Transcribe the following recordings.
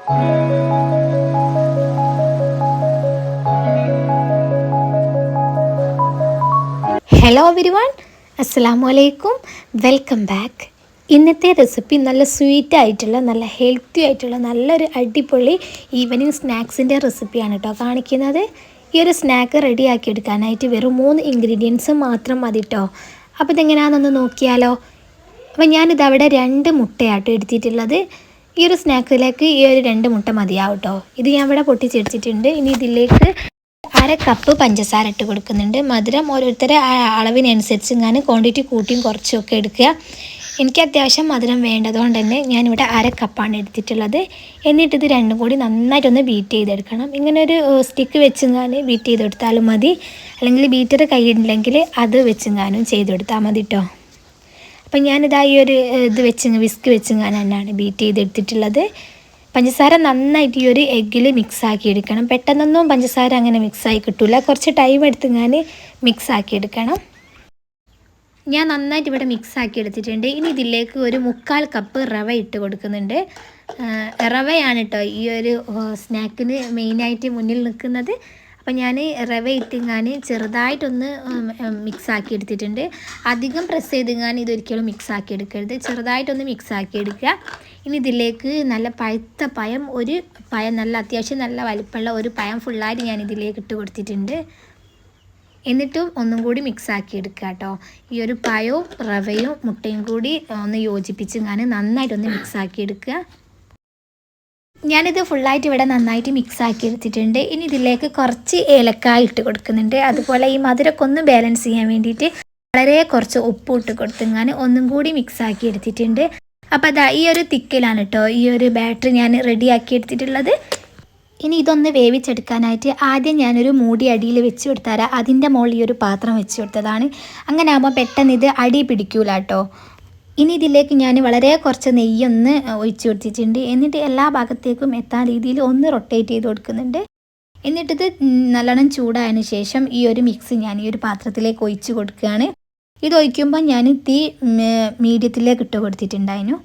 Hello everyone, അസ്സലാമു അലൈക്കും, welcome back. ഇന്നത്തെ റെസിപ്പി നല്ല സ്വീറ്റ് ആയിട്ടുള്ള, നല്ല ഹെൽത്തി ആയിട്ടുള്ള, നല്ലൊരു അടിപൊളി ഈവനിങ് സ്നാക്സിൻ്റെ റെസിപ്പിയാണ് കേട്ടോ കാണിക്കുന്നത്. ഈ ഒരു സ്നാക്ക് റെഡിയാക്കി എടുക്കാനായിട്ട് വെറും 3 ഇൻഗ്രീഡിയൻസ് മാത്രം മതി കേട്ടോ. അപ്പോൾ ഇതെങ്ങനെയാണെന്നൊന്ന് നോക്കിയാലോ. അപ്പോൾ ഞാനിതവിടെ 2 മുട്ടയാട്ടോ എടുത്തിട്ടുള്ളത്. ഈ ഒരു സ്നാക്കിലേക്ക് ഈ ഒരു 2 മുട്ട മതിയാവും കേട്ടോ. ഇത് ഞാൻ ഇവിടെ പൊട്ടിച്ചെടുത്തിട്ടുണ്ട്. ഇനി ഇതിലേക്ക് 1/2 കപ്പ് പഞ്ചസാര ഇട്ട് കൊടുക്കുന്നുണ്ട്. മധുരം ഓരോരുത്തരുടെ അളവിനനുസരിച്ച് ഞാൻ ക്വാണ്ടിറ്റി കൂട്ടിയും കുറച്ചൊക്കെ എടുക്കുക. എനിക്ക് അത്യാവശ്യം മധുരം വേണ്ടതുകൊണ്ട് തന്നെ ഞാനിവിടെ 1/2 കപ്പാണ് എടുത്തിട്ടുള്ളത്. എന്നിട്ട് ഇത് രണ്ടും കൂടി നന്നായിട്ടൊന്ന് ബീറ്റ് ചെയ്തെടുക്കണം. ഇങ്ങനെ ഒരു സ്റ്റിക്ക് വെച്ചെങ്ങാനും ബീറ്റ് ചെയ്തെടുത്താലും മതി, അല്ലെങ്കിൽ ബീറ്റർ കയ്യിലില്ലെങ്കിൽ അത് വെച്ചെങ്ങാനും ചെയ്തെടുത്താൽ മതി കേട്ടോ. അപ്പം ഞാനിതാ ഈ ഒരു വിസ്ക് വെച്ചെങ്ങാനും തന്നെയാണ് ബീറ്റ് ചെയ്തെടുത്തിട്ടുള്ളത്. പഞ്ചസാര നന്നായിട്ട് ഈ ഒരു എഗ്ഗിൽ മിക്സാക്കി എടുക്കണം. പെട്ടെന്നൊന്നും പഞ്ചസാര അങ്ങനെ മിക്സായി കിട്ടില്ല, കുറച്ച് ടൈം എടുത്ത് ഞാൻ മിക്സാക്കി എടുക്കണം. ഞാൻ നന്നായിട്ട് ഇവിടെ മിക്സാക്കി എടുത്തിട്ടുണ്ട്. ഇനി ഇതിലേക്ക് ഒരു 1/4 കപ്പ് റവ ഇട്ട് കൊടുക്കുന്നുണ്ട്. റവയാണ് കേട്ടോ ഈ ഒരു സ്നാക്കിന് മെയിനായിട്ട് മുന്നിൽ നിൽക്കുന്നത്. അപ്പം ഞാൻ റവ ഇട്ടിങ്ങാൻ ചെറുതായിട്ടൊന്ന് മിക്സാക്കി എടുത്തിട്ടുണ്ട്. അധികം പ്രസ് ചെയ്തിങ്ങാൻ ഇതൊരിക്കലും മിക്സാക്കി എടുക്കരുത്, ചെറുതായിട്ടൊന്ന് മിക്സാക്കി എടുക്കുക. ഇനി ഇതിലേക്ക് നല്ല പഴുത്ത പഴം, ഒരു പഴം നല്ല അത്യാവശ്യം നല്ല വലിപ്പമുള്ള ഒരു പഴം ഫുള്ളായിട്ട് ഞാൻ ഇതിലേക്ക് ഇട്ട് കൊടുത്തിട്ടുണ്ട്. എന്നിട്ടും ഒന്നും കൂടി മിക്സാക്കി എടുക്കുക കേട്ടോ. ഈ ഒരു പഴവും റവയും മുട്ടയും കൂടി ഒന്ന് യോജിപ്പിച്ചിങ്ങാൻ നന്നായിട്ടൊന്ന് മിക്സാക്കി എടുക്കുക. ഞാനിത് ഫുള്ളായിട്ട് ഇവിടെ നന്നായിട്ട് മിക്സാക്കി എടുത്തിട്ടുണ്ട്. ഇനി ഇതിലേക്ക് കുറച്ച് ഏലക്കായ ഇട്ട് കൊടുക്കുന്നുണ്ട്. അതുപോലെ ഈ മധുരമൊക്കെ ഒന്ന് ബാലൻസ് ചെയ്യാൻ വേണ്ടിയിട്ട് വളരെ കുറച്ച് ഉപ്പ് ഇട്ട് കൊടുത്തിങ്ങാൻ ഒന്നും കൂടി മിക്സാക്കി എടുത്തിട്ടുണ്ട്. അപ്പോൾ അതാ ഈ ഒരു തിക്കിലാണ് കേട്ടോ ഈ ഒരു ബാറ്റർ ഞാൻ റെഡിയാക്കി എടുത്തിട്ടുള്ളത്. ഇനി ഇതൊന്ന് വേവിച്ചെടുക്കാനായിട്ട് ആദ്യം ഞാനൊരു മൂടി അടിയിൽ വെച്ച് കൊടുത്താൽ അതിൻ്റെ മുകളിൽ ഈ ഒരു പാത്രം വെച്ച് കൊടുത്തതാണ്. അങ്ങനെ ആകുമ്പോൾ പെട്ടെന്ന് ഇത് അടി പിടിക്കൂല കേട്ടോ. ഇനി ഇതിലേക്ക് ഞാൻ വളരെ കുറച്ച് നെയ്യൊന്ന് ഒഴിച്ച് കൊടുത്തിട്ടുണ്ട്. എന്നിട്ട് എല്ലാ ഭാഗത്തേക്കും എത്താൻ രീതിയിൽ ഒന്ന് റൊട്ടേറ്റ് ചെയ്ത് കൊടുക്കുന്നുണ്ട്. എന്നിട്ടിത് നല്ലോണം ചൂടായതിന് ശേഷം ഈ ഒരു മിക്സ് ഞാൻ ഈ ഒരു പാത്രത്തിലേക്ക് ഒഴിച്ച് കൊടുക്കുകയാണ്. ഇത് ഒഴിക്കുമ്പോൾ ഞാൻ തീ മീഡിയത്തിലേക്ക് ഇട്ട് കൊടുത്തിട്ടുണ്ടായിരുന്നു.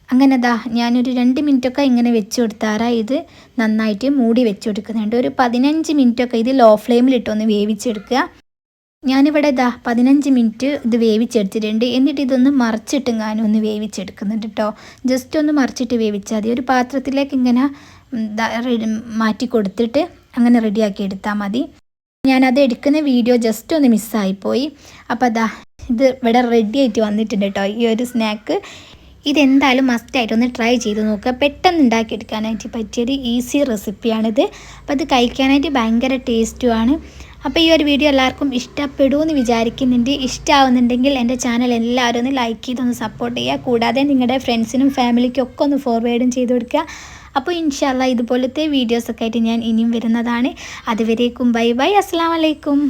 അങ്ങനെ ഞാനൊരു 2 മിനിറ്റൊക്കെ ഇങ്ങനെ വെച്ച് കൊടുത്താൽ ഇത് നന്നായിട്ട് മൂടി വെച്ച് കൊടുക്കുന്നുണ്ട്. ഒരു 15 മിനിറ്റൊക്കെ ഇത് ലോ ഫ്ലെയിമിലിട്ടൊന്ന് വേവിച്ചെടുക്കുക. ഞാനിവിടെ 15 മിനിറ്റ് ഇത് വേവിച്ചെടുത്തിട്ടുണ്ട്. എന്നിട്ട് ഇതൊന്ന് മറിച്ചിട്ടെങ്ങാനും ഒന്ന് വേവിച്ചെടുക്കുന്നുണ്ട് കേട്ടോ. ജസ്റ്റ് ഒന്ന് മറിച്ചിട്ട് വേവിച്ചാൽ മതി. ഒരു പാത്രത്തിലേക്ക് ഇങ്ങനെ മാറ്റി കൊടുത്തിട്ട് അങ്ങനെ റെഡിയാക്കി എടുത്താൽ മതി. ഞാനത് എടുക്കുന്ന വീഡിയോ ജസ്റ്റ് ഒന്ന് മിസ്സായിപ്പോയി. അപ്പോൾ ഇത് ഇവിടെ റെഡി ആയിട്ട് വന്നിട്ടുണ്ട് കേട്ടോ ഈ ഒരു സ്നാക്ക്. ഇതെന്തായാലും മസ്റ്റായിട്ടൊന്ന് ട്രൈ ചെയ്ത് നോക്കുക. പെട്ടെന്ന് ഉണ്ടാക്കിയെടുക്കാനായിട്ട് പറ്റിയൊരു ഈസി റെസിപ്പിയാണിത്. അപ്പോൾ അത് കഴിക്കാനായിട്ട് ഭയങ്കര ടേസ്റ്റുമാണ്. അപ്പോൾ ഈ ഒരു വീഡിയോ എല്ലാവർക്കും ഇഷ്ടപ്പെടുമെന്ന് വിചാരിക്കുന്നുണ്ട്. ഇഷ്ടമാവുന്നുണ്ടെങ്കിൽ എൻ്റെ ചാനൽ എല്ലാവരും ഒന്ന് ലൈക്ക് ചെയ്തൊന്ന് സപ്പോർട്ട് ചെയ്യുക. കൂടാതെ നിങ്ങളുടെ ഫ്രണ്ട്സിനും ഫാമിലിക്കും ഒക്കെ ഒന്ന് ഫോർവേഡും ചെയ്ത് കൊടുക്കുക. അപ്പോൾ ഇൻഷാ അല്ലാഹ് ഇതുപോലത്തെ വീഡിയോസൊക്കെ ആയിട്ട് ഞാൻ ഇനിയും വരുന്നതാണ്. അതുവരേക്കും ബൈ ബൈ, അസ്സലാമു അലൈക്കും.